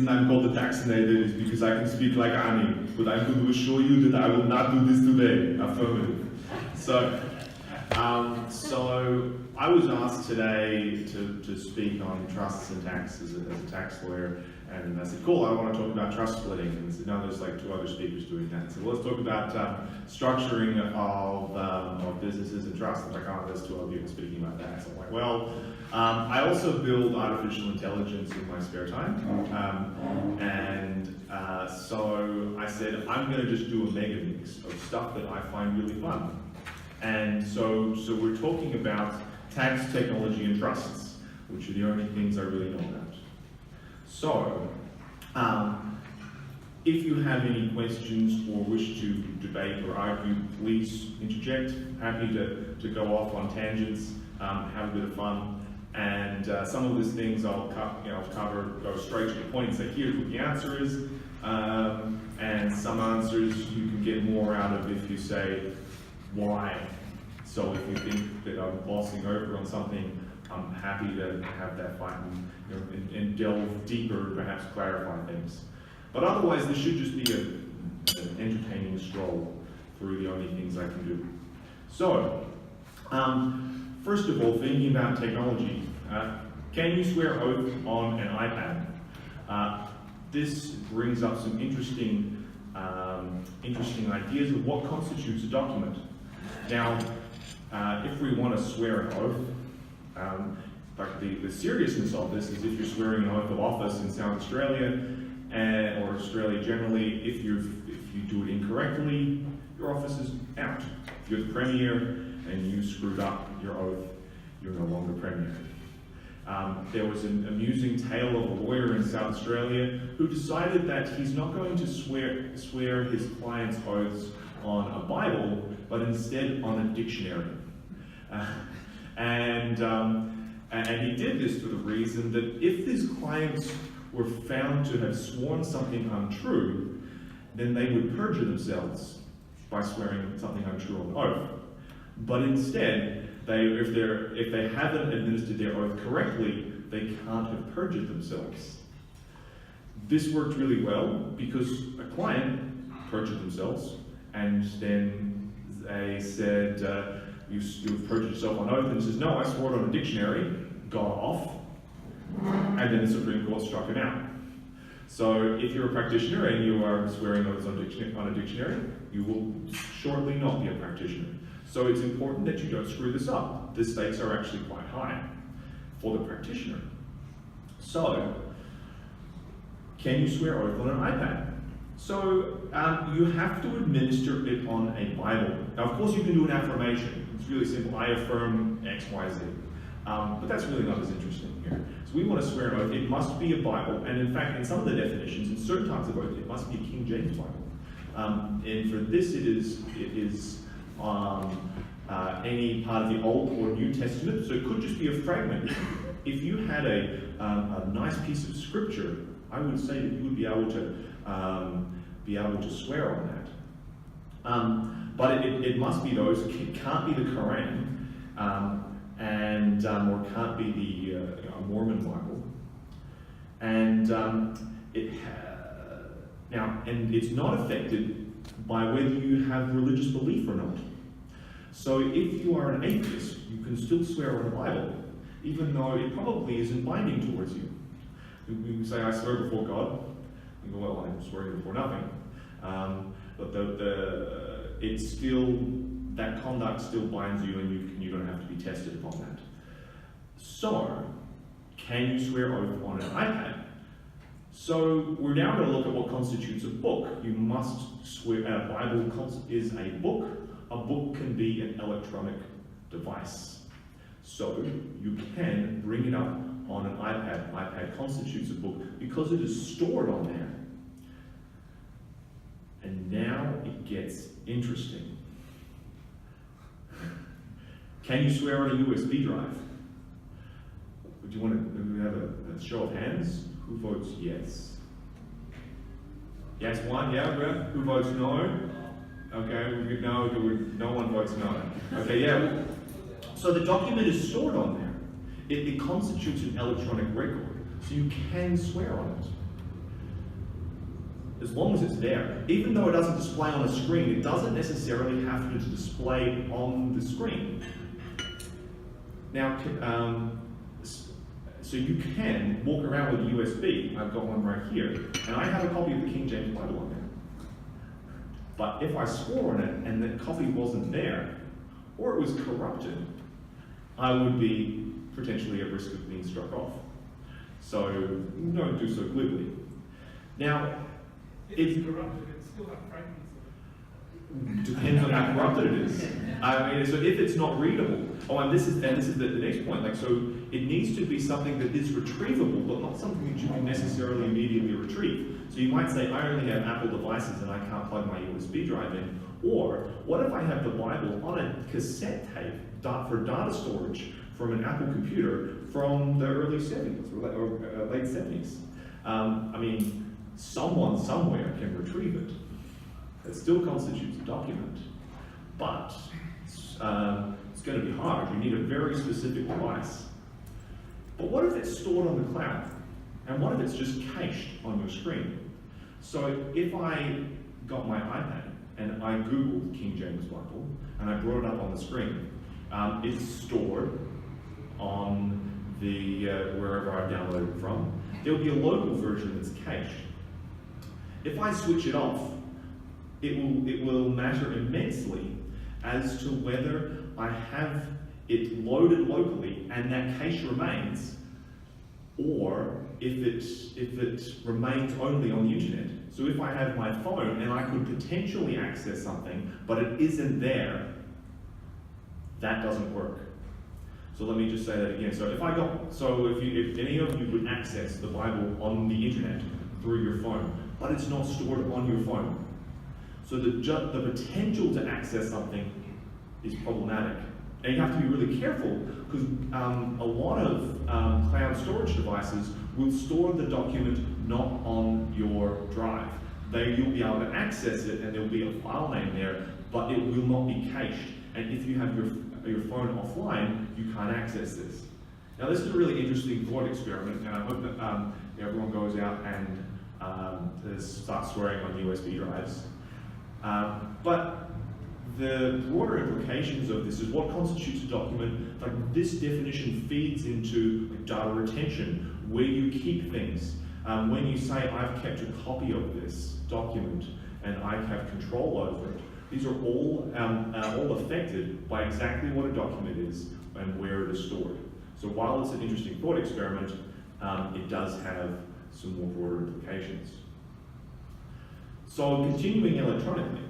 reason I'm called the vaccinated is because I can speak like Ani, but I'm going to assure you that I will not do this today. Affirmative. So I was asked today to speak on trusts and tax as a tax lawyer, and I said, cool, I want to talk about trust splitting. And I said, no, there's like 2 other speakers doing that. So let's talk about structuring of businesses and trusts. I'm like, oh, there's 2 other people speaking about that. So I'm like, well, I also build artificial intelligence in my spare time. So I said, I'm going to just do a mega mix of stuff that I find really fun. And so we're talking about tax, technology, and trusts, which are the only things I really know about. So, if you have any questions or wish to debate or argue, please interject. Happy to go off on tangents, have a bit of fun. And some of these things I'll cover, go straight to the point and say, here's what the answer is. And some answers you can get more out of if you say, why? So if you think that I'm glossing over on something, I'm happy to have that fight and delve deeper, perhaps clarify things. But otherwise, this should just be an entertaining stroll through the only things I can do. So, first of all, thinking about technology, can you swear oath on an iPad? This brings up some interesting ideas of what constitutes a document. Now, if we want to swear an oath, like the seriousness of this is if you're swearing an oath of office in South Australia, or Australia generally, if you do it incorrectly, your office is out. If you're the Premier and you screwed up your oath, you're no longer Premier. There was an amusing tale of a lawyer in South Australia who decided that he's not going to swear his client's oaths on a Bible, but instead on a dictionary. And he did this for the reason that if his clients were found to have sworn something untrue, then they would perjure themselves by swearing something untrue on oath. But instead, if they haven't administered their oath correctly, they can't have perjured themselves. This worked really well because a client perjured themselves, and then they said, you've perjured yourself on oath, and he says, no, I swore it on a dictionary, got off, and then the Supreme Court struck him out. So if you're a practitioner and you are swearing oaths on a dictionary, you will shortly not be a practitioner. So it's important that you don't screw this up. The stakes are actually quite high for the practitioner. So, can you swear oath on an iPad? So, you have to administer it on a Bible. Now, of course, you can do an affirmation. It's really simple. I affirm X, Y, Z. But that's really not as interesting here. So we want to swear an oath. It must be a Bible. And in fact, in some of the definitions, in certain types of oath, it must be a King James Bible. And for this, it is any part of the Old or New Testament. So it could just be a fragment. If you had a nice piece of scripture, I would say that you would be able to swear on that. But it must be those. It can't be the Quran, or can't be the Mormon Bible. And and it's not affected by whether you have religious belief or not. So if you are an atheist, you can still swear on a Bible, even though it probably isn't binding towards you. You say, I swear before God. You go, well, I'm swearing before nothing. But it's still, that conduct still binds you, and you don't have to be tested upon that. So, can you swear oath on an iPad? So we're now going to look at what constitutes a book. You must swear, a Bible is a book. A book can be an electronic device. So you can bring it up on an iPad. iPad constitutes a book because it is stored on there. And now it gets interesting. Can you swear on a USB drive? Do you want to have a show of hands? Who votes yes? Yes, one, yeah, Brett? Who votes no? Okay, no one votes no. Okay, yeah. So the document is stored on there. It constitutes an electronic record, so you can swear on it. as long as it's there. Even though it doesn't display on a screen, it doesn't necessarily have to display on the screen. Now, so you can walk around with a USB. I've got one right here, and I have a copy of the King James Bible on there. But if I swore on it and the copy wasn't there, or it was corrupted, I would be potentially at risk of being struck off. So don't do so glibly. Now, if it's corrupted, it's still have fragments of it. Depends on how corrupted it is. I mean, so if it's not readable, and this is the next point. Like, so it needs to be something that is retrievable, but not something that you can necessarily immediately retrieve. So you might say, I only have Apple devices and I can't plug my USB drive in. Or what if I have the Bible on a cassette tape for data storage from an Apple computer from the early 70s or late 70s? I mean, someone somewhere can retrieve it. It still constitutes a document, but it's going to be hard. You need a very specific device. But what if it's stored on the cloud? And what if it's just cached on your screen? So if I got my iPad and I Googled King James Bible and I brought it up on the screen, it's stored on the wherever I downloaded it from. There'll be a local version that's cached. If I switch it off, it will matter immensely as to whether I have it loaded locally and that cache remains, or if it remains only on the internet. So if I have my phone and I could potentially access something, but it isn't there, that doesn't work. So let me just say that again. So if any of you would access the Bible on the internet through your phone, but it's not stored on your phone, so the potential to access something is problematic. And you have to be really careful, because a lot of cloud storage devices will store the document not on your drive. You'll be able to access it and there'll be a file name there, but it will not be cached. And if you have your phone offline, you can't access this. Now this is a really interesting thought experiment, and I hope that everyone goes out and starts swearing on USB drives. But the broader implications of this is what constitutes a document. Like, this definition feeds into data retention, where you keep things. When you say, I've kept a copy of this document and I have control over it, these are all affected by exactly what a document is and where it is stored. So while it's an interesting thought experiment, it does have some more broader implications. So continuing electronically,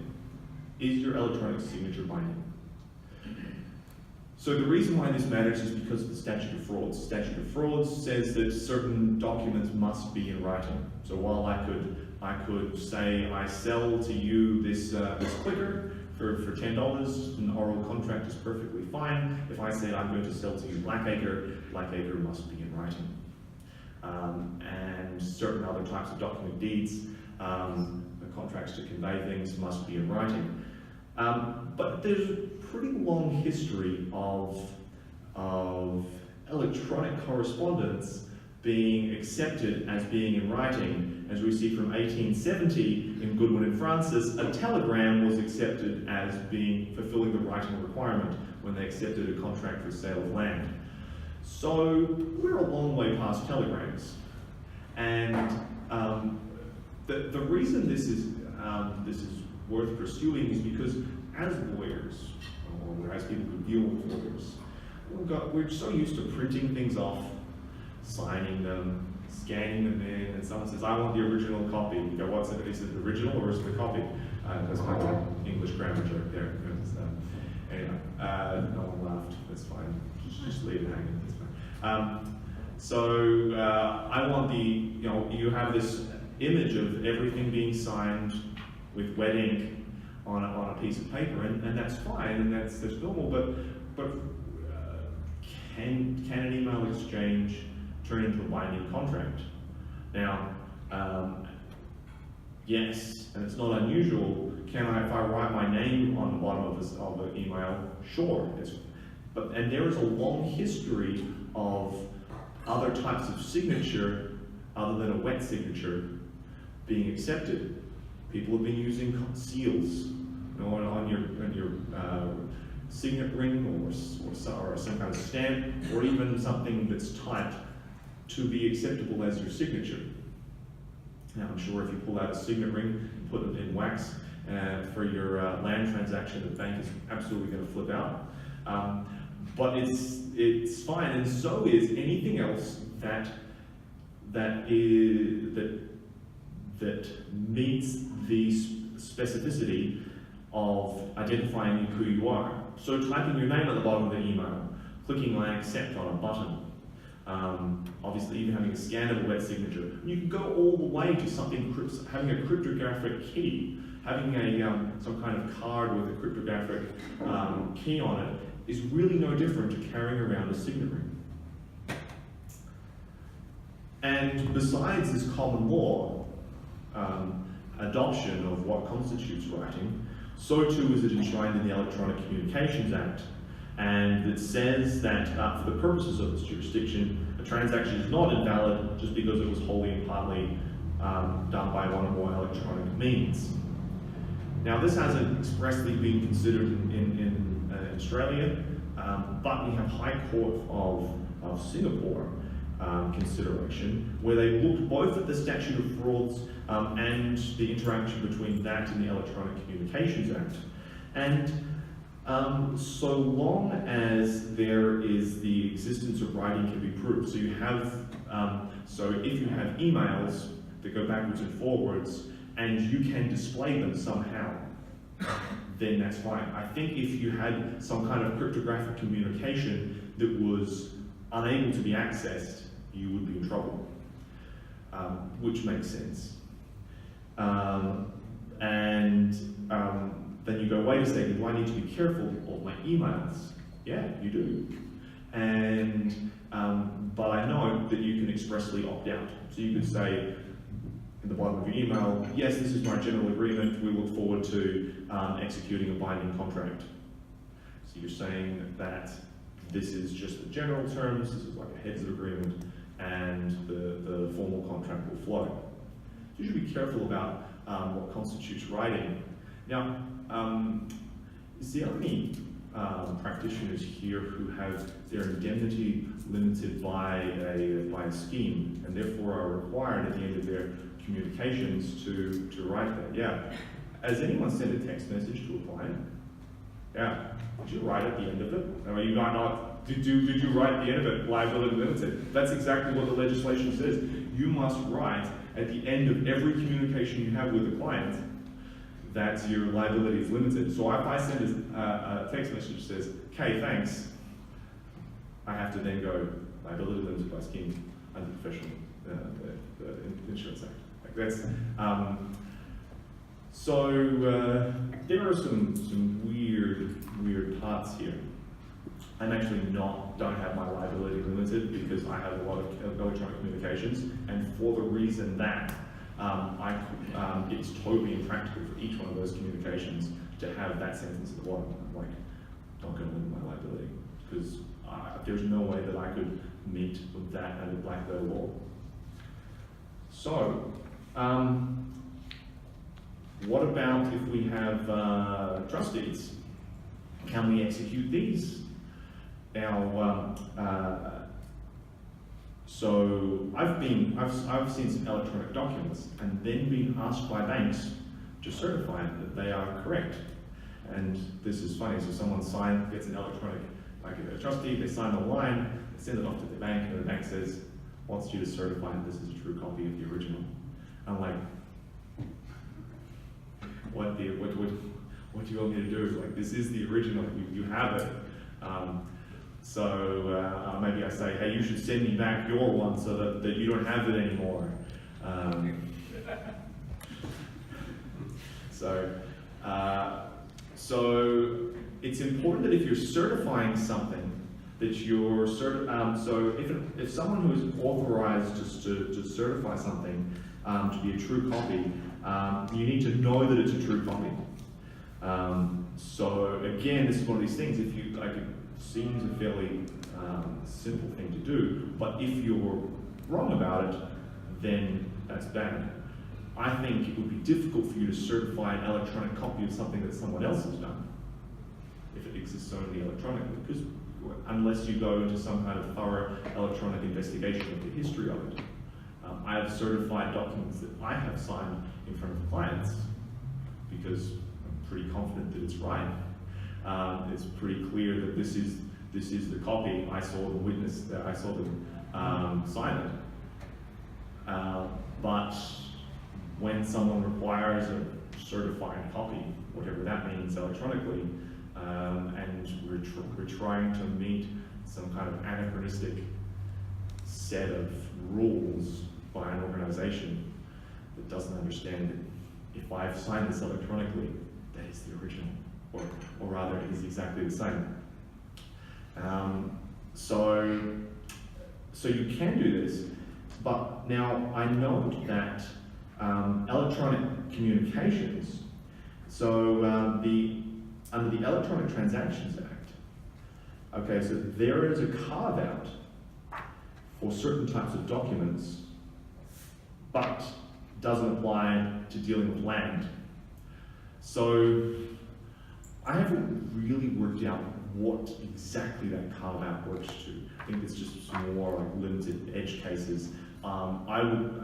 is your electronic signature binding? So the reason why this matters is because of the statute of frauds. The statute of frauds says that certain documents must be in writing. So while I could say, I sell to you this clicker for $10, an oral contract is perfectly fine. If I say I'm going to sell to you Blackacre, Blackacre must be in writing. And certain other types of document deeds, the contracts to convey things must be in writing. But there's a pretty long history of electronic correspondence being accepted as being in writing. As we see from 1870 in Goodwin and Francis, a telegram was accepted as being fulfilling the writing requirement when they accepted a contract for sale of land. So we're a long way past telegrams. And the reason this is worth pursuing is because as lawyers, or as people who deal with lawyers, we're so used to printing things off, signing them, scanning them in, and someone says, I want the original copy. You go, what's it? Is it original or is it a copy? That's my English grammar joke there. Anyway, no one laughed. That's fine. Just leave it hanging. That's fine. So I want you have this image of everything being signed with wet ink on a piece of paper, and that's fine, and that's normal. But can an email exchange turn into a binding contract? Now, yes, and it's not unusual. If I write my name on the bottom of an email? Sure. And there is a long history of other types of signature, other than a wet signature, being accepted. People have been using seals, on your signet ring or some kind of stamp, or even something that's typed to be acceptable as your signature. Now, I'm sure if you pull out a signet ring and put it in wax for your land transaction, the bank is absolutely going to flip out. But it's fine, and so is anything else that meets the specificity of identifying who you are. So typing your name at the bottom of the email, clicking I accept on a button, obviously even having a scannable wet signature. You can go all the way to something, having a cryptographic key, having some kind of card with a cryptographic key on it is really no different to carrying around a signet ring. And besides this common law adoption of what constitutes writing, so too is it enshrined in the Electronic Communications Act, and it says that for the purposes of this jurisdiction, a transaction is not invalid just because it was wholly and partly done by one or more electronic means. Now, this hasn't expressly been considered in Australia, but we have High Court of Singapore consideration, where they looked both at the statute of frauds and the interaction between that and the Electronic Communications Act. And so long as there is the existence of writing can be proved, so you have, so if you have emails that go backwards and forwards, and you can display them somehow, then that's fine. I think if you had some kind of cryptographic communication that was unable to be accessed, you would be in trouble, which makes sense. Then you go, wait a second, do I need to be careful of my emails? Yeah, you do. And, but I know that you can expressly opt out. So you could say, in the bottom of your email, yes, this is my general agreement, we look forward to executing a binding contract. So you're saying that this is just the general terms, this is like a heads of agreement, and the formal contract will flow. So you should be careful about what constitutes writing. Now, is there any practitioners here who have their indemnity limited by a scheme, and therefore are required at the end of their communications to write that? Yeah. Has anyone sent a text message to a client? Yeah. Did you write at the end of it? Or you might not. Did you write at the end of it, liability limited? That's exactly what the legislation says. You must write at the end of every communication you have with a client that your liability is limited. So if I send a text message that says, okay, thanks, I have to then go, liability limited by scheme under professional the Insurance Act. Like that's, there are some weird parts here. I'm actually don't have my liability limited because I have a lot of electronic communications, and for the reason that it's totally impractical for each one of those communications to have that sentence at the bottom. I'm like, not going to limit my liability because there's no way that I could meet that under black letter law. So, what about if we have trust deeds? Can we execute these? Now, so I've seen some electronic documents and then been asked by banks to certify that they are correct. And this is funny. So someone gets an electronic, like a trust deed, they sign the line, they send it off to the bank, and the bank says, wants you to certify that this is a true copy of the original. I'm like, what do you want me to do? Like, this is the original, you have it. So maybe I say, hey, you should send me back your one so that you don't have it anymore. So it's important that if you're certifying something, that you're so if someone who is authorized to certify something to be a true copy, you need to know that it's a true copy. So again, this is one of these things. If you like, it seems a fairly simple thing to do, but if you're wrong about it, then that's bad. I think it would be difficult for you to certify an electronic copy of something that someone else has done, if it exists only electronically, because unless you go into some kind of thorough electronic investigation of the history of it. I have certified documents that I have signed in front of clients because I'm pretty confident that it's right. It's pretty clear that this is the copy. I saw them witness that, I saw them sign it. But when someone requires a certified copy, whatever that means electronically, and we're trying to meet some kind of anachronistic set of rules by an organization that doesn't understand that if I've signed this electronically, that is the original, or rather it is exactly the same. So you can do this, but now I note that electronic communications, so under the Electronic Transactions Act, okay, so there is a carve out for certain types of documents, but doesn't apply to dealing with land. So I haven't really worked out what exactly that carve out works to. I think it's just some more like limited edge cases. I would,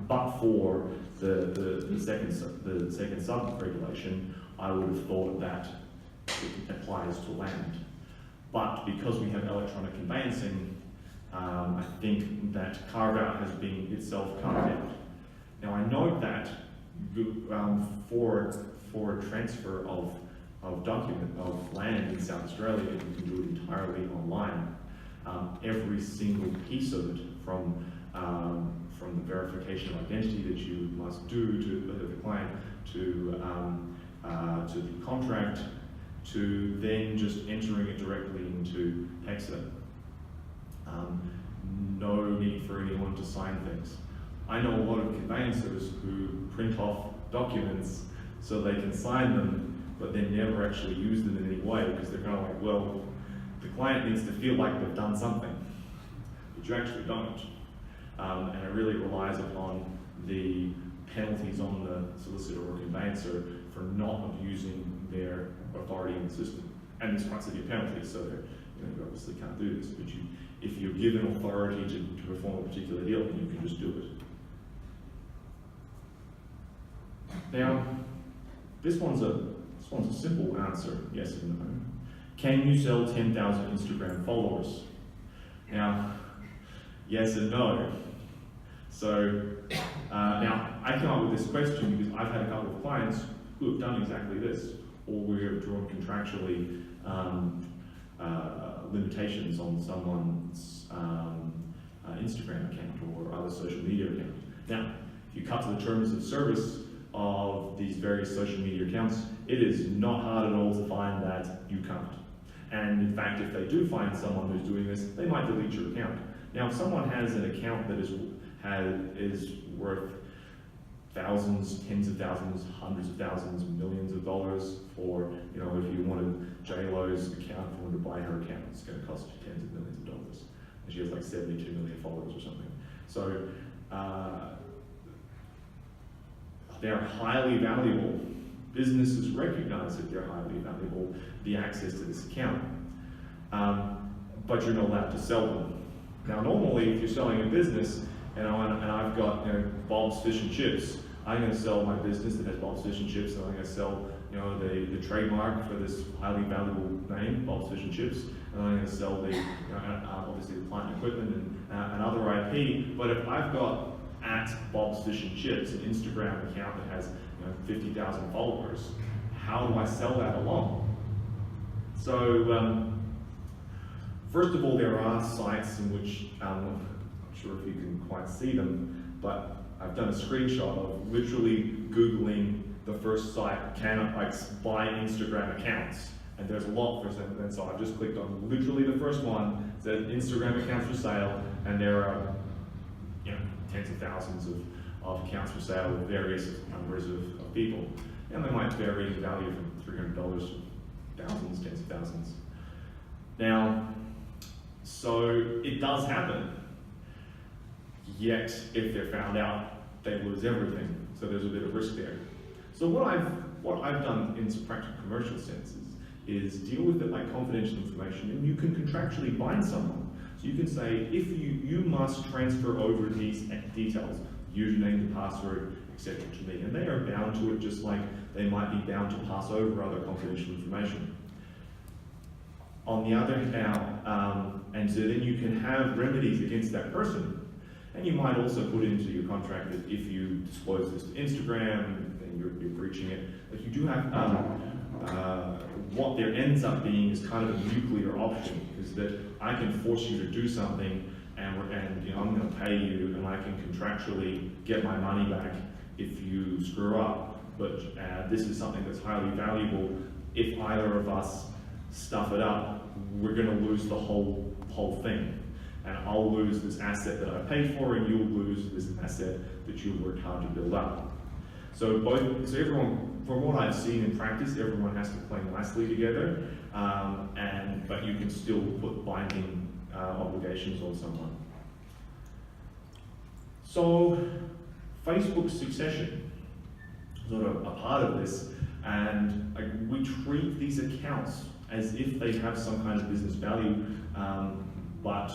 but for the second sub regulation, I would have thought that it applies to land. But because we have electronic conveyancing, I think that carve out has been itself carved out. Now I note that for a transfer of land in South Australia, you can do it entirely online. Every single piece of it, from the verification of identity that you must do to the client, to the contract, to then just entering it directly into PEXA. No need for anyone to sign things. I know a lot of conveyancers who print off documents so they can sign them, but then never actually use them in any way, because they're kind of like, well, the client needs to feel like they've done something, but you actually don't. And it really relies upon the penalties on the solicitor or conveyancer for not abusing their authority in the system. And there's quite severe penalties, so you obviously can't do this, but if you're given authority to perform a particular deal, then you can just do it. Now, this one's a simple answer, yes and no. Can you sell 10,000 Instagram followers? Now, yes and no. So, now I came up with this question because I've had a couple of clients who have done exactly this, or we have drawn contractually limitations on someone's Instagram account or other social media account. Now, if you cut to the terms of service of these various social media accounts, it is not hard at all to find that you can't. And in fact, if they do find someone who's doing this, they might delete your account. Now, if someone has an account that is worth thousands, tens of thousands, hundreds of thousands, millions of dollars, or if you wanted J-Lo's account, if you wanted to buy her account, it's going to cost you tens of millions of dollars. And she has like 72 million followers or something. So they're highly valuable. Businesses recognize that they're highly valuable, the access to this account, but you're not allowed to sell them. Now, normally, if you're selling a business, and I've got Bob's Fish and Chips, I'm going to sell my business that has Bob's Fish and Chips, and I'm going to sell the trademark for this highly valuable name, Bob's Fish and Chips, and I'm going to sell the obviously the plant equipment and other IP. But if I've got at Bob's Fish and Chips an Instagram account that has 50,000 followers, how do I sell that along? So first of all, there are sites in which I'm not sure if you can quite see them, but I've done a screenshot of literally Googling the first site, can I buy Instagram accounts? And there's a lot for them, and so I've just clicked on literally the first one, it says Instagram accounts for sale, and there are tens of thousands of accounts for sale with various numbers of people. And they might vary in value from $300 to thousands, tens of thousands. Now, so it does happen. Yet, if they're found out, they lose everything. So there's a bit of risk there. So what I've done in some practical commercial senses is deal with it like confidential information, and you can contractually bind someone. So you can say, if you must transfer over these details, username, the password, etc. to me, and they are bound to it just like they might be bound to pass over other confidential information. On the other hand, and so then you can have remedies against that person. And you might also put into your contract that if you disclose this to Instagram, then you're breaching it. Like you do have, what there ends up being is kind of a nuclear option, is that I can force you to do something, and you know, I'm going to pay you, and I can contractually get my money back if you screw up. But this is something that's highly valuable. If either of us stuff it up, we're going to lose the whole thing. And I'll lose this asset that I paid for, and you'll lose this asset that you worked hard to build up. So everyone, from what I've seen in practice, everyone has to play nicely together, but you can still put binding obligations on someone. So Facebook's succession is sort of a part of this, and we treat these accounts as if they have some kind of business value, but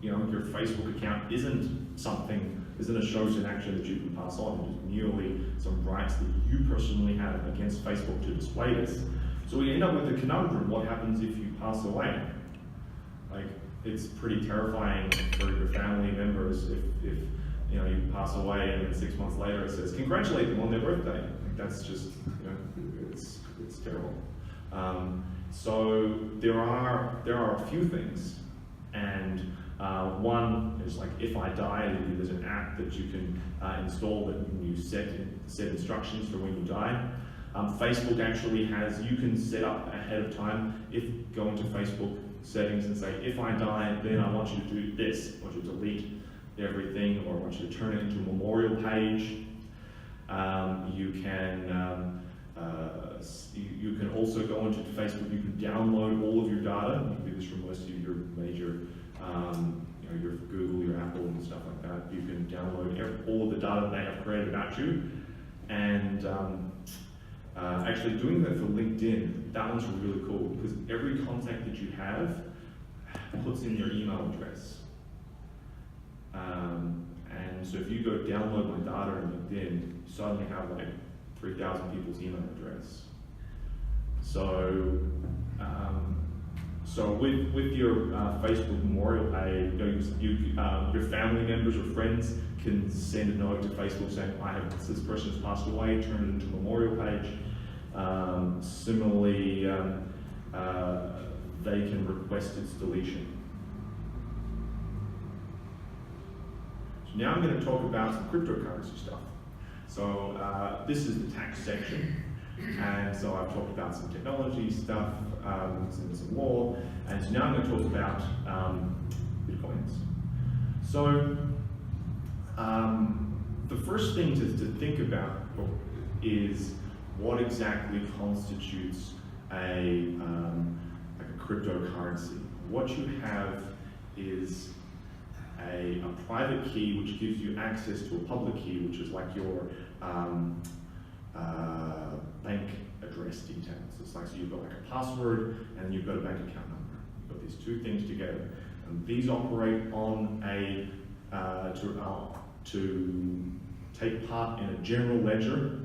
you know, your Facebook account isn't a shows in action that you can pass on. It is merely some rights that you personally have against Facebook to display this. So we end up with a conundrum: what happens if you pass away? Like, it's pretty terrifying for your family members if you know, you pass away and then 6 months later it says congratulate them on their birthday. Like, that's just, you know, it's terrible. So there are a few things, and one is like, if I die, there's an app that you can install that you set instructions for when you die. Facebook actually has, you can set up ahead of time, go into Facebook settings and say, if I die, then I want you to do this. I want you to delete everything, or I want you to turn it into a memorial page. You can also go into Facebook, you can download all of your data. You can do this from most of your major, you know, your Google, your Apple, and stuff like that. You can download all of the data they have created about you. And actually doing that for LinkedIn, that one's really cool, because every contact that you have puts in your email address. And so if you go download my data in LinkedIn, you suddenly have like 3,000 people's email address. So, with your Facebook memorial page, your family members or friends can send a note to Facebook saying, this person has passed away, turn it into a memorial page. Similarly, they can request its deletion. So now I'm going to talk about some cryptocurrency stuff. So this is the tax section, and so I've talked about some technology stuff, some law, and so now I'm going to talk about Bitcoins. So the first thing to think about is what exactly constitutes a cryptocurrency. What you have is a private key which gives you access to a public key, which is like your bank address details. It's like, so you've got like a password and you've got a bank account number. You've got these two things together. And these operate on to take part in a general ledger,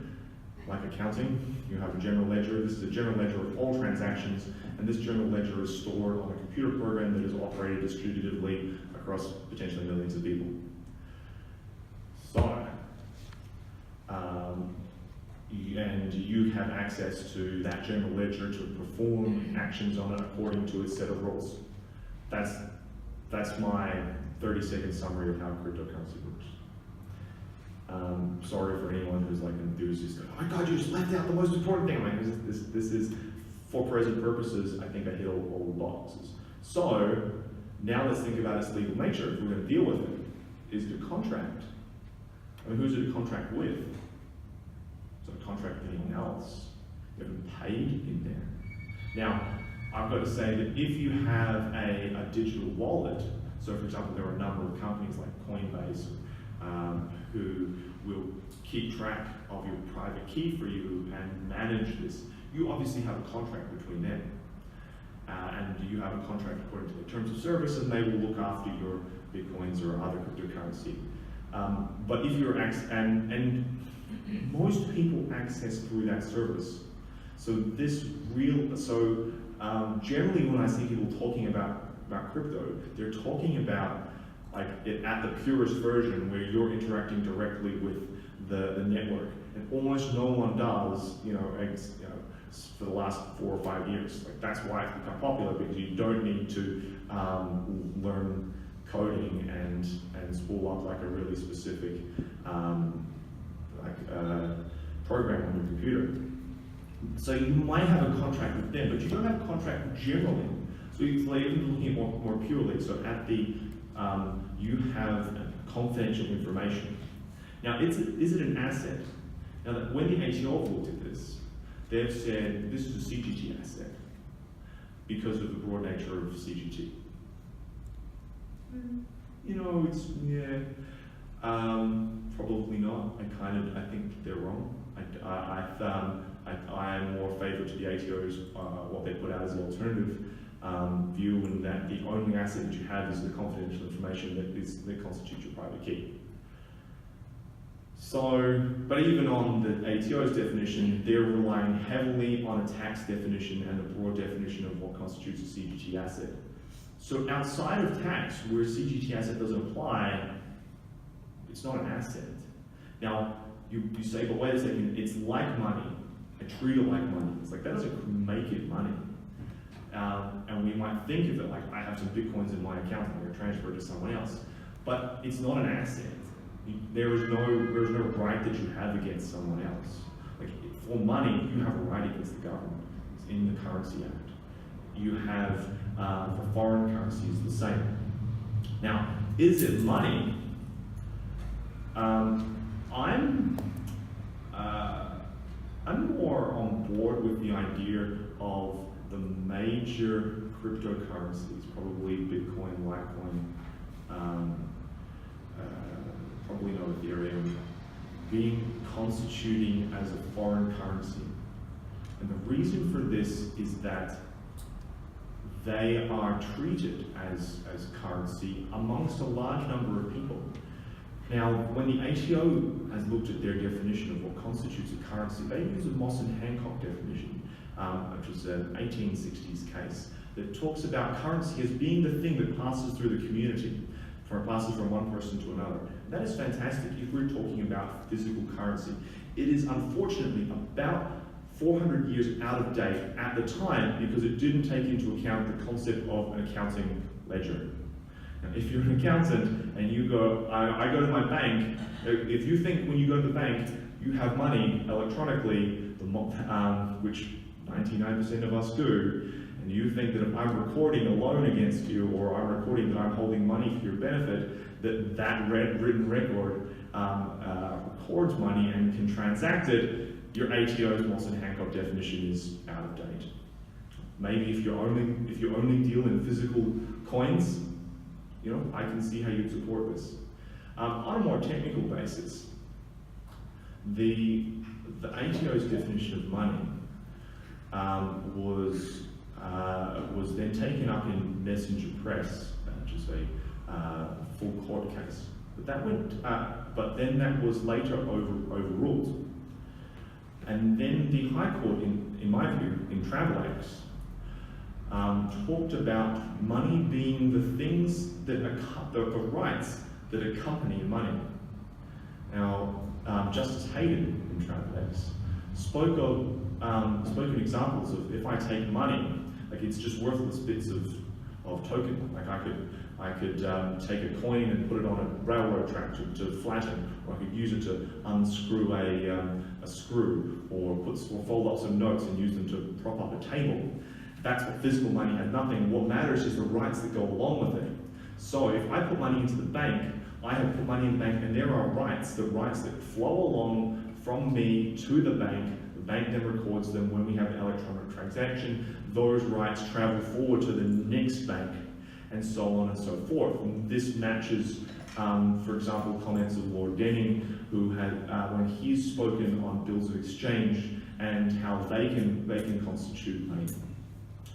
like accounting. You have a general ledger. This is a general ledger of all transactions, and this general ledger is stored on a computer program that is operated distributively across potentially millions of people. So, and you have access to that general ledger to perform actions on it according to its set of rules. That's my 30-second summary of how cryptocurrency works. Sorry for anyone who's like enthusiastic. Oh my God, you just left out the most important thing. Like, this is, for present purposes, I think I hit all the boxes. So, now let's think about its legal nature. If we're going to deal with it, is it a contract? I mean, who's it a contract with? Is it a contract with anyone else? You haven't paid in there. Now, I've got to say that if you have a digital wallet, so for example, there are a number of companies like Coinbase who will keep track of your private key for you and manage this. You obviously have a contract between them. And you have a contract according to the terms of service, and they will look after your bitcoins or other cryptocurrency. But if you're and most people access through that service. So generally when I see people talking about crypto, they're talking about like it at the purest version where you're interacting directly with the network, and almost no one does, for the last 4 or 5 years. Like that's why it's become popular, because you don't need to learn coding and spool up like a really specific program on your computer. So you might have a contract with them, but you don't have a contract generally. So even looking at more purely, so at the you have confidential information. Now, is it an asset? Now, when the ATO have looked at this, they've said this is a CGT asset because of the broad nature of CGT. Probably not. I think they're wrong. I am more favourable to the ATO's what they put out as the alternative view, in that the only asset that you have is the confidential information that constitutes your private key. So, but even on the ATO's definition, they're relying heavily on a tax definition and a broad definition of what constitutes a CGT asset. So outside of tax, where CGT asset doesn't apply, it's not an asset. Now, you say, but wait a second, it's like money. I treat it like money. It's like, that doesn't make it money. And we might think of it like, I have some bitcoins in my account, I'm going to transfer it to someone else. But it's not an asset. There is no right that you have against someone else. Like, for money, you have a right against the government. It's in the Currency Act. You have, for foreign currencies, the same. Now, is it money? I'm more on board with the idea of the major cryptocurrencies, probably Bitcoin, Litecoin, probably no Ethereum, constituting as a foreign currency. And the reason for this is that they are treated as currency amongst a large number of people. Now, when the ATO has looked at their definition of what constitutes a currency, they use a Moss and Hancock definition, which is an 1860s case, that talks about currency as being the thing that passes through the community, passes from one person to another. That is fantastic if we're talking about physical currency. It is unfortunately about 400 years out of date at the time, because it didn't take into account the concept of an accounting ledger. Now, if you're an accountant and you go, I go to my bank, if you think when you go to the bank you have money electronically, which 99% of us do, and you think that if I'm recording a loan against you, or I'm recording that I'm holding money for your benefit, that written record records money and can transact it, your ATO's Moss and Hancock definition is out of date. Maybe if you only deal in physical coins, I can see how you'd support this. On a more technical basis, the ATO's definition of money was then taken up in Messenger Press, which is a full court case. But then that was later overruled. And then the High Court, in my view, in Travelex, talked about money being the things that the rights that accompany money. Now, Justice Hayden in Travelex spoke of examples of, if I take money, like it's just worthless bits of token. Like I could take a coin and put it on a railroad track to flatten, or I could use it to unscrew a screw, or fold up some notes and use them to prop up a table. That's what physical money has nothing. What matters is the rights that go along with it. So if I put money into the bank, I have put money in the bank, and there are rights, the rights that flow along from me to the bank. The bank then records them. When we have an electronic transaction, those rights travel forward to the next bank, and so on and so forth. And this matches For example, comments of Lord Denning, who had, when he's spoken on bills of exchange and how they can constitute money.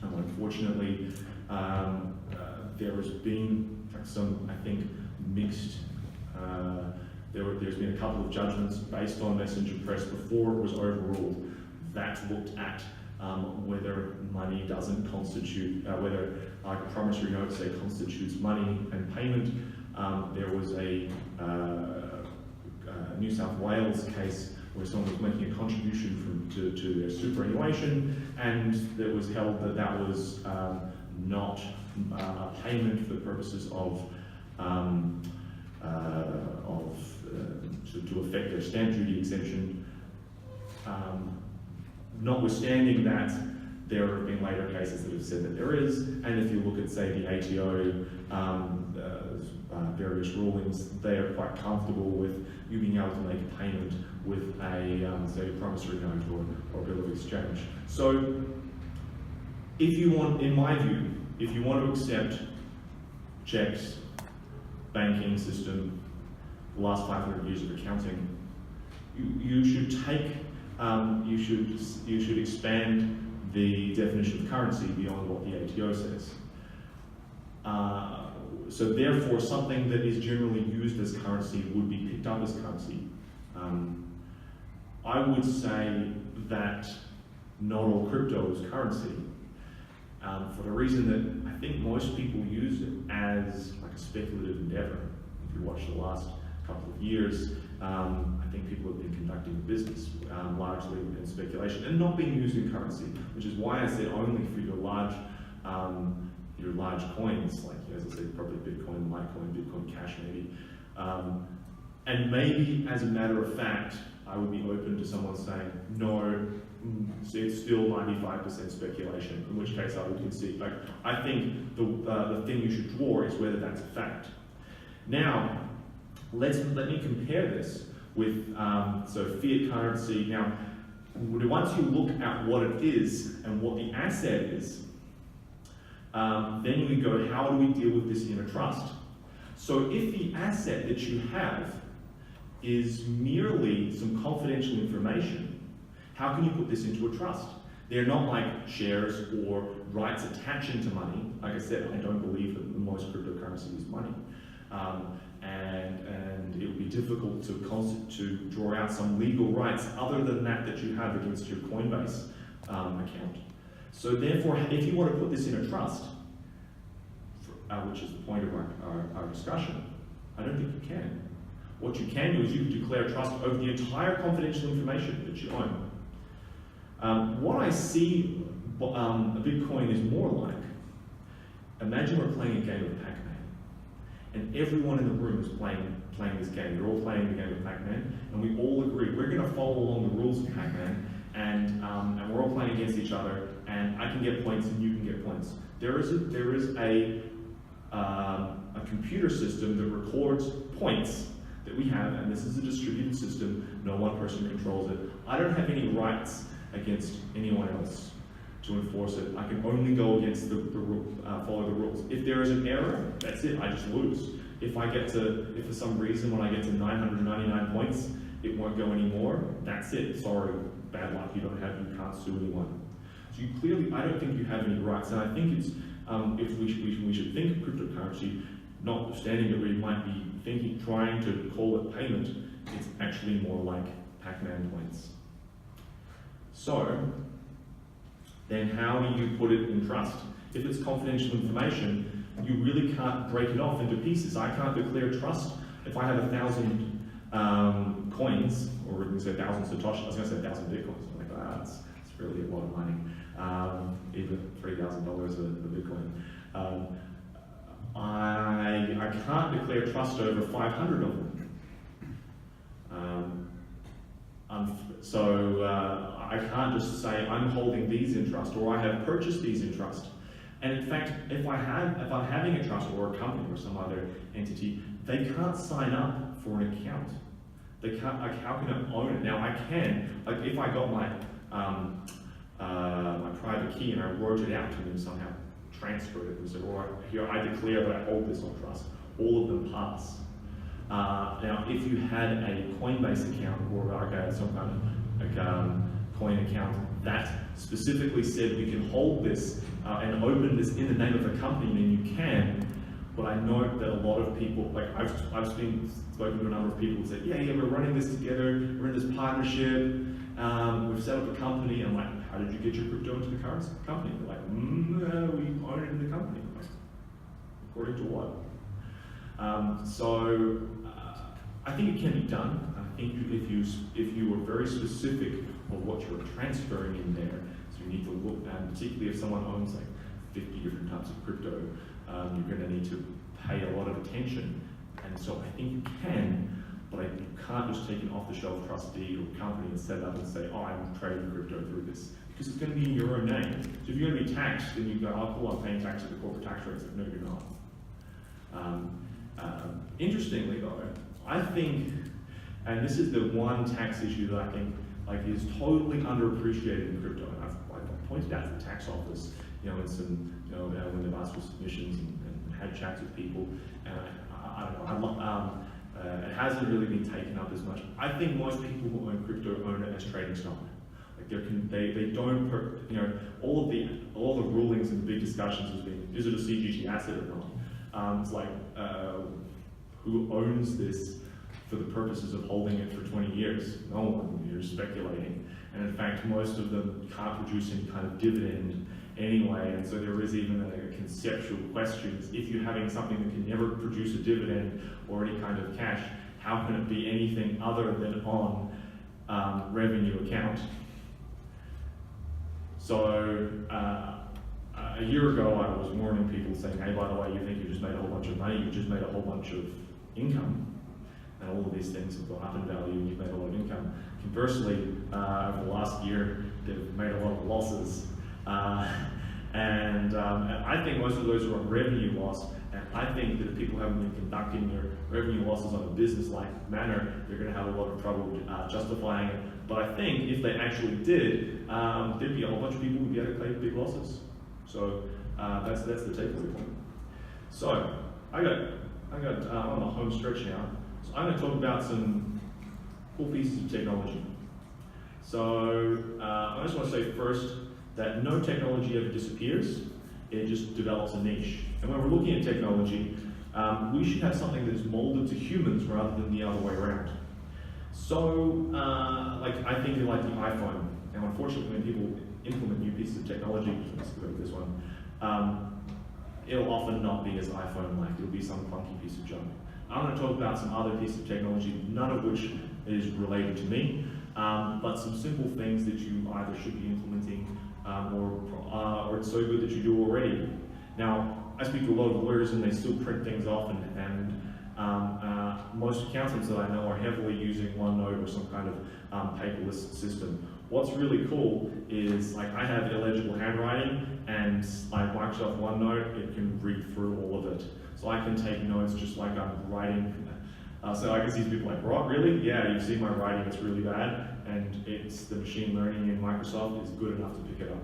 Unfortunately, there has been some, I think, mixed. There's been a couple of judgments based on messenger press before it was overruled that looked at whether money doesn't constitute, whether like a promissory note, say, constitutes money and payment. There was a New South Wales case where someone was making a contribution to their superannuation, and it was held that that was not a payment for purposes of to affect their stamp duty exemption. Notwithstanding that, there have been later cases that have said that there is, and if you look at, say, the ATO, various rulings, they are quite comfortable with you being able to make a payment with a, say, a promissory note or a bill of exchange. So, if you want, in my view, if you want to accept checks, banking system, the last 500 years of accounting, you should take, you should expand the definition of currency beyond what the ATO says. So therefore, something that is generally used as currency would be picked up as currency. I would say that not all crypto is currency, for the reason that I think most people use it as like a speculative endeavor. If you watch the last couple of years, I think people have been conducting business largely in speculation and not being used in currency, which is why I said only for your large coins, like, as I said, probably Bitcoin, Litecoin, Bitcoin Cash maybe. And maybe as a matter of fact, I would be open to someone saying, no, it's still 95% speculation, in which case I would concede. Like, I think the thing you should draw is whether that's a fact. Now, let me compare this with, so fiat currency. Now, once you look at what it is and what the asset is, then we go, how do we deal with this in a trust? So if the asset that you have is merely some confidential information, how can you put this into a trust? They're not like shares or rights attaching to money. Like I said, I don't believe that most cryptocurrency is money. And it would be difficult to draw out some legal rights other than that you have against your Coinbase account. So therefore, if you want to put this in a trust, which is the point of our discussion, I don't think you can. What you can do is you can declare trust over the entire confidential information that you own. What I see a Bitcoin is more like, imagine we're playing a game of Pac-Man, and everyone in the room is playing this game. They're all playing the game of Pac-Man, and we all agree we're going to follow along the rules of Pac-Man, and we're all playing against each other, and I can get points and you can get points. There is a computer system that records points that we have, and this is a distributed system. No one person controls it. I don't have any rights against anyone else to enforce it. I can only go against follow the rules. If there is an error, that's it. I just lose. If for some reason when I get to 999 points, it won't go anymore, that's it. Sorry, bad luck. You can't sue anyone. So you clearly, I don't think you have any rights, and I think it's if we should think of cryptocurrency, notwithstanding that we might be trying to call it payment, it's actually more like Pac-Man points. So then how do you put it in trust? If it's confidential information, you really can't break it off into pieces. I can't declare trust if I have 1,000 coins, or we can say 1,000 Satoshi. I was going to say 1,000 Bitcoins. I'm like, it's really a lot of money. Even $3,000 a Bitcoin. I can't declare trust over 500 of them. I can't just say I'm holding these in trust, or I have purchased these in trust. And in fact, if I'm having a trust, or a company or some other entity, they can't sign up for an account. They can't. Like, how can I own it? Now I can. Like, if I got my my private key and I wrote it out to them somehow, transferred it and said, "All right, here I declare that I hold this on trust." All of them pass. Now, if you had a Coinbase account or some kind of coin account that specifically said we can hold this and open this in the name of a company, then you can. But I note that a lot of people, like I've spoken to a number of people who said, yeah, we're running this together, we're in this partnership, we've set up a company. I'm like, how did you get your crypto into the current company? They're like, we own it in the company. I'm like, according to what? I think it can be done. I think if you are very specific of what you're transferring in there, so you need to look, and particularly if someone owns like 50 different types of crypto, you're going to need to pay a lot of attention. And so I think you can, but you can't just take an off-the-shelf trustee or company and set it up and say, oh, I'm trading crypto through this, because it's going to be in your own name. So if you're going to be taxed, then you go, oh, cool, I'm paying tax at the corporate tax rate. It's like, no, you're not. Interestingly though, I think, and this is the one tax issue that I think is totally underappreciated in crypto, and I've pointed out to the tax office, in some, when they've asked for submissions and had chats with people, and I don't know, it hasn't really been taken up as much. I think most people who own crypto own it as trading stock. Like they don't, all the rulings and the big discussions has been, is it a CGT asset or not? It's like, who owns this for the purposes of holding it for 20 years? No one, you're speculating. And in fact, most of them can't produce any kind of dividend anyway, and so there is even a conceptual question, if you're having something that can never produce a dividend or any kind of cash, how can it be anything other than on revenue account? So, a year ago, I was warning people saying, hey, by the way, you think you just made a whole bunch of money, you just made a whole bunch of income, and all of these things have gone up in value and you've made a lot of income. Conversely, over the last year, they've made a lot of losses. And I think most of those are on revenue loss, and I think that if people haven't been conducting their revenue losses on a business-like manner, they're going to have a lot of trouble justifying it. But I think if they actually did, there'd be a whole bunch of people who'd be able to claim big losses. So that's the takeaway point. So I got on the home stretch now. So I'm going to talk about some cool pieces of technology. So I just want to say first that no technology ever disappears. It just develops a niche. And when we're looking at technology, we should have something that is molded to humans rather than the other way around. So, I think of like the iPhone. Now, unfortunately, when people implement new pieces of technology, let's go with this one, it'll often not be as iPhone-like. It'll be some clunky piece of junk. I'm going to talk about some other pieces of technology, none of which is related to me, but some simple things that you either should be implementing or it's so good that you do already. Now, I speak to a lot of lawyers and they still print things off, and most accountants that I know are heavily using OneNote or some kind of paperless system. What's really cool is, like, I have illegible handwriting, and like Microsoft OneNote, it can read through all of it. So I can take notes just like I'm writing. So I can see people like, "What, really? Yeah, you see my writing, it's really bad." And it's the machine learning in Microsoft is good enough to pick it up.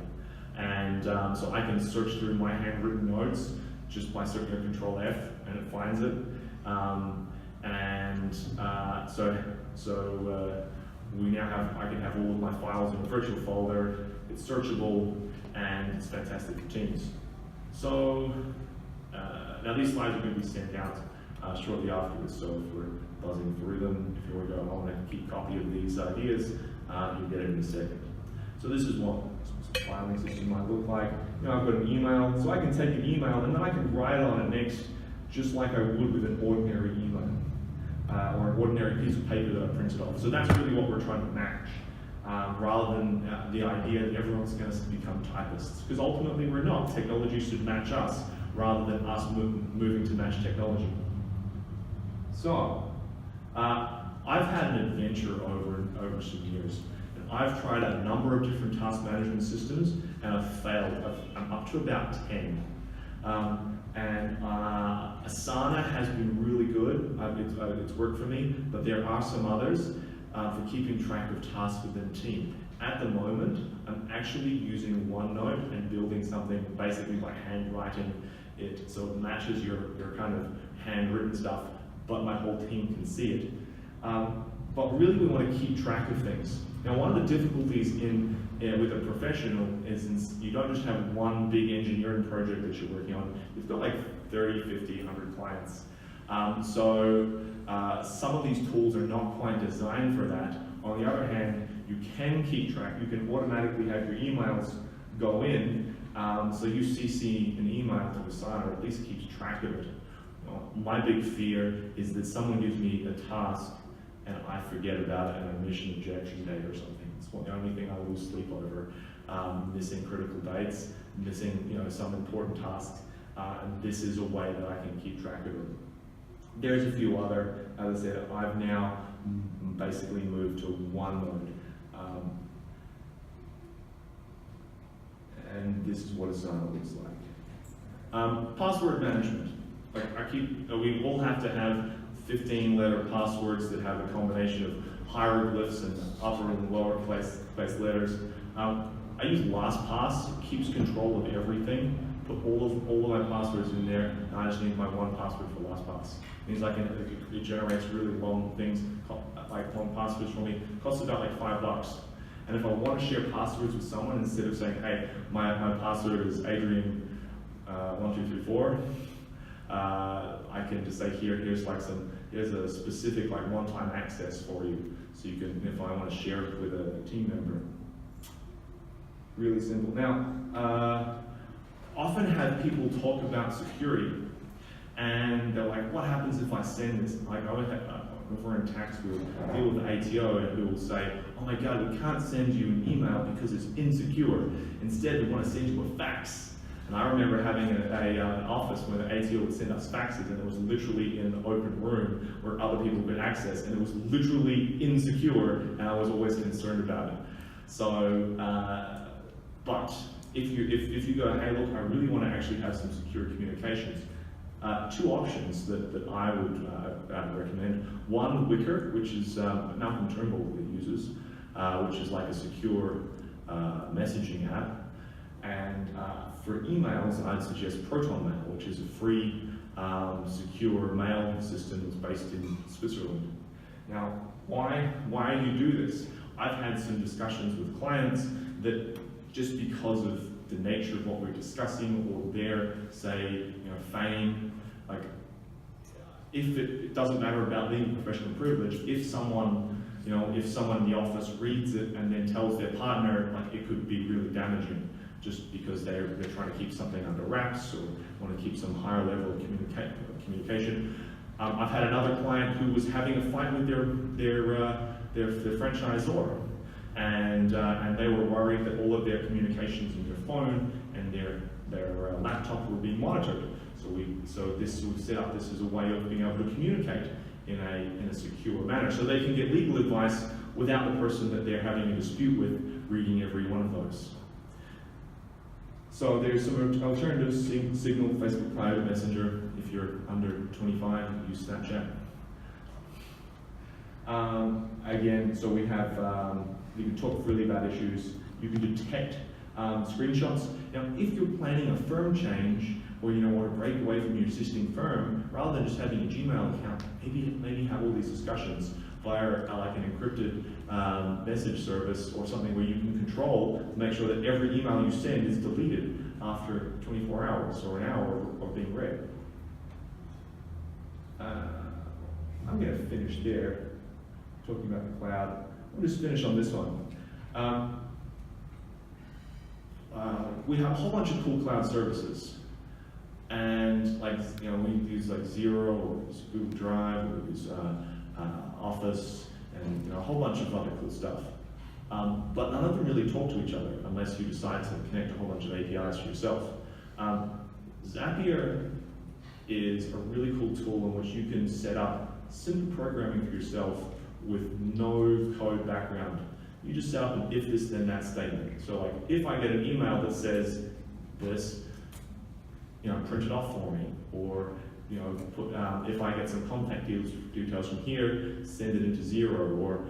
And so I can search through my handwritten notes just by searching Control F, and it finds it. We now have, I can have all of my files in a virtual folder, it's searchable, and it's fantastic for Teams. So, now these slides are going to be sent out shortly afterwards, so if we're buzzing through them, if you want to go home and keep a copy of these ideas, you'll get it in a second. So this is what a filing system might look like. I've got an email, so I can take an email and then I can write on it next, just like I would with an ordinary email. Or an ordinary piece of paper that I printed off. So that's really what we're trying to match, rather than the idea that everyone's going to become typists. Because ultimately we're not. Technology should match us, rather than us moving to match technology. So, I've had an adventure over some years. And I've tried a number of different task management systems, and I've failed. I'm up to about 10. Asana has been really good. It's worked for me, but there are some others for keeping track of tasks within a team. At the moment, I'm actually using OneNote and building something basically by handwriting it, so it matches your kind of handwritten stuff but my whole team can see it. But really we want to keep track of things. Now one of the difficulties with a professional is you don't just have one big engineering project that you're working on, you've got like 30, 50, 100 clients. So some of these tools are not quite designed for that. On the other hand, you can keep track, you can automatically have your emails go in, so you CC an email to Asana, or at least keeps track of it. My big fear is that someone gives me a task and I forget about it and I miss an injection date or something. It's the only thing I lose sleep over. Missing critical dates, missing some important tasks, and this is a way that I can keep track of it. There's a few other, as I said, I've now basically moved to OneNote. And this is what Asana looks like. Password management. We all have to have 15-letter passwords that have a combination of hieroglyphs and upper and lower place letters. I use LastPass. It keeps control of everything. Put all of my passwords in there, and I just need my one password for LastPass. It means it generates really long things, like long passwords for me. It costs about like $5. And if I want to share passwords with someone, instead of saying, hey, my password is Adrian 1234, I can just say here's a specific one-time access for you, so you can, if I want to share it with a team member. Really simple. Now, often have people talk about security, and they're like, what happens if I send this? Like over in tax, we'll deal with the ATO who will say, oh my God, we can't send you an email because it's insecure. Instead, we want to send you a fax. And I remember having an office where the ATO would send us faxes, and it was literally in an open room where other people could access, and it was literally insecure, and I was always concerned about it. So, but if you go, hey look, I really want to actually have some secure communications, two options that I would recommend. One, Wickr, which is Malcolm Turnbull uses, which is like a secure messaging app. And for emails, I'd suggest ProtonMail, which is a free, secure mail system that's based in Switzerland. Now, why do you do this? I've had some discussions with clients that just because of the nature of what we're discussing or their, say, fame, like, if it doesn't matter about legal professional privilege, if someone in the office reads it and then tells their partner, like, it could be really damaging, just because they're trying to keep something under wraps or want to keep some higher level of communication. I've had another client who was having a fight with their franchisor, and they were worried that all of their communications in their phone and their laptop were being monitored. So this was set up. This is a way of being able to communicate in a secure manner, so they can get legal advice without the person that they're having a dispute with reading every one of those. So there's some alternatives: Signal, Facebook Private Messenger. If you're under 25, use Snapchat. Again, so we have, you can talk freely about issues. You can detect screenshots. Now, if you're planning a firm change, or want to break away from your existing firm, rather than just having a Gmail account, maybe have all these discussions via like an encrypted message service or something where you can control to make sure that every email you send is deleted after 24 hours or an hour of being read. I'm going to finish there, talking about the cloud. I'll just finish on this one. We have a whole bunch of cool cloud services. And we use like Xero, or use Google Drive, or use Office, and a whole bunch of other cool stuff. But none of them really talk to each other unless you decide to connect a whole bunch of APIs for yourself. Zapier is a really cool tool in which you can set up simple programming for yourself with no code background. You just set up an if this then that statement. So like, if I get an email that says this, print it off for me, or if I get some contact details from here, send it into Xero, or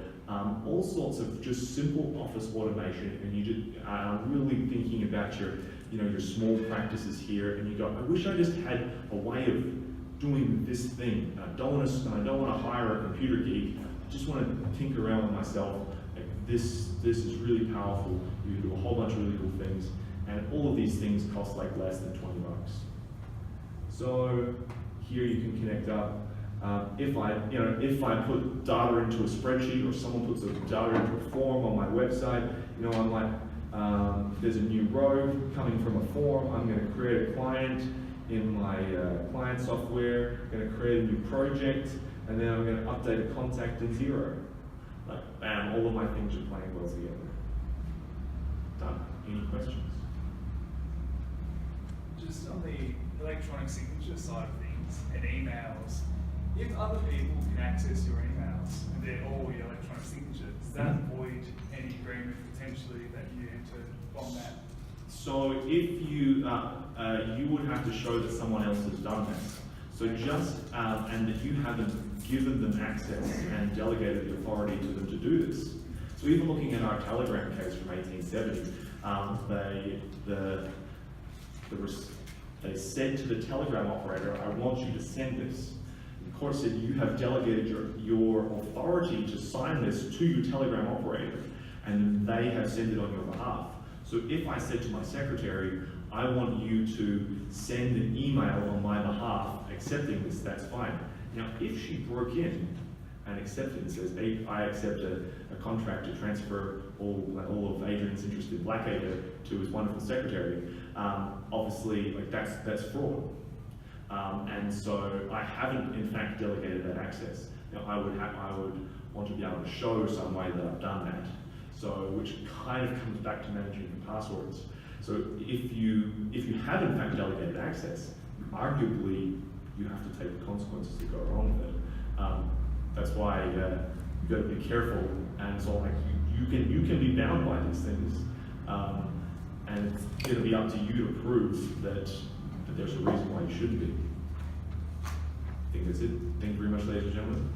all sorts of just simple office automation. And you just really thinking about your small practices here, and you go, I wish I just had a way of doing this thing. And I don't want to hire a computer geek. I just want to tinker around with myself. Like this is really powerful. You can do a whole bunch of really cool things, and all of these things cost like less than $20. So here you can connect up. If I put data into a spreadsheet, or someone puts the data into a form on my website, I'm like, there's a new row coming from a form. I'm going to create a client in my client software. I'm going to create a new project, and then I'm going to update a contact in Xero. Like, bam, all of my things are playing well together. Done. Any questions? Just on the electronic signature side of things and emails, if other people can access your emails and they're all your electronic signature, does that void any agreement potentially that you entered on that? So if you would have to show that someone else has done this. So just and that you haven't given them access and delegated the authority to them to do this. So even looking at our Telegram case from 1870, they said to the Telegram operator, "I want you to send this." The court said, "You have delegated your authority to sign this to your Telegram operator, and they have sent it on your behalf." So if I said to my secretary, "I want you to send an email on my behalf accepting this," that's fine. Now, if she broke in and accepted and says, "I accept a contract to transfer all of Adrian's interest in Blackacre to his wonderful secretary," obviously, like that's fraud. And so I haven't, in fact, delegated that access. Now, I would want to be able to show some way that I've done that. So, which kind of comes back to managing the passwords. So, if you have in fact delegated access, arguably you have to take the consequences that go along with it. That's why you got to be careful. And so, like you can be bound by these things, and it's going to be up to you to prove that there's a reason why you shouldn't be. I think that's it. Thank you very much, ladies and gentlemen.